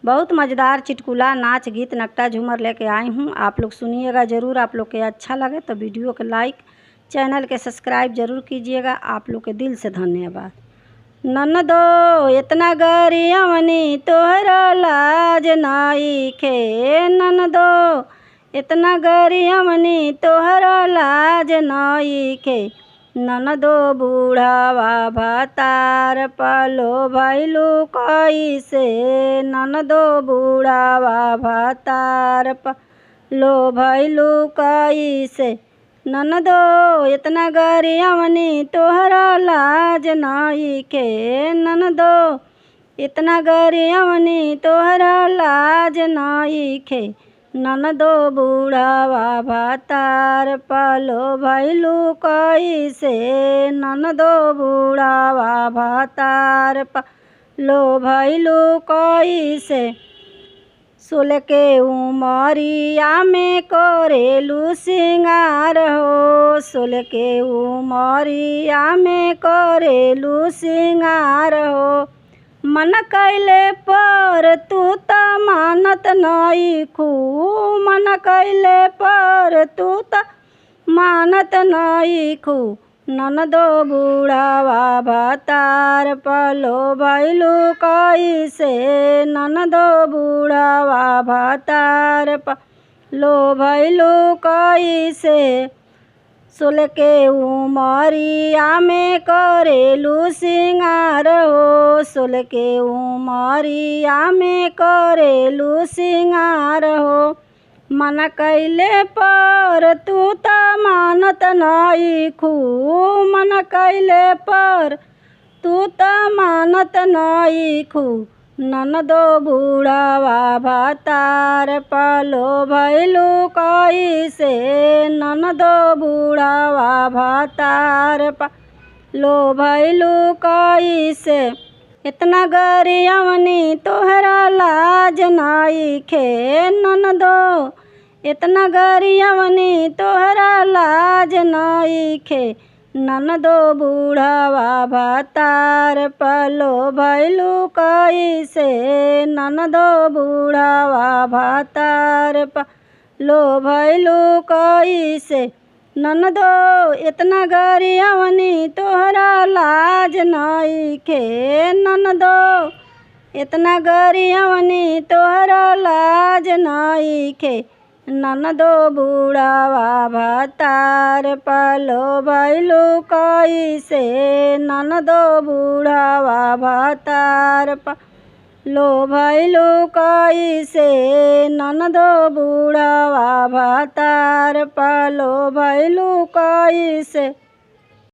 बहुत मज़ेदार चुटकुला नाच गीत नकटा झूमर लेके आई हूँ। आप लोग सुनिएगा ज़रूर। आप लोग के अच्छा लगे तो वीडियो को लाइक, चैनल के सब्सक्राइब ज़रूर कीजिएगा। आप लोग के दिल से धन्यवाद। ननदो इतना गरियवनी तोहरा लाज नइखे, ननदो इतना गरियवनी तोहरा लाज नइखे। ननदो बूढ़ावा भातार पलो भइलू कइसे, ननदो बूढ़ावा भातार पलो भइलू कइसे। ननदो इतना गरियवनी तोहरा लाज नइखे, ननदो इतना गरियवनी तोहरा लाज नइखे। ननदो बूढ़ावा भातार पलो भइलू कइसे, ननदो बूढ़ावा भातार पलो भइलू कइसे। 16 के उमरिया में करेलू सिंगार हो, 16 के उमरिया में करेलू सिंगार हो। मन कइले पर तू त मानत नइखू, मन कइले पर तू त मानत नइखू। ननदो बूढ़ावा भातार पलो भइलू कइसे, ननदो बूढ़ावा भातार पलो भइलू कइसे। 16 के उमरिया में करेलू सिंगार हो, 16 के उमरिया में करेलू सिंगार हो। मन कइले पर तू त मानत नइखू, मन कइले पर तू त मानत नइखू। ननदो बूढ़ावा भातार पलो भइलू कइसे, ननदो बूढ़ावा भातार पलो भइलू कइसे। इतना गरियवनी तोहरा लाज नइखे, ननदो इतना गरियवनी तोहरा लाज नइखे। ननदो बूढ़ावा भातार पलो भइलू कइसे, ननदो बूढ़ावा भातार पलो भइलू कइसे। ननदो इतना गरियवनी तोहरा लाज नइखे, ननदो इतना गरियवनी तोहरा लाज नइखे। ननदो बूढ़ावा भातार पलो भइलू कइसे, ननदो बूढ़ावा भातार पलो भइलू कइसे। ननदो बूढ़ावा भातार पलो भइलू कइसे।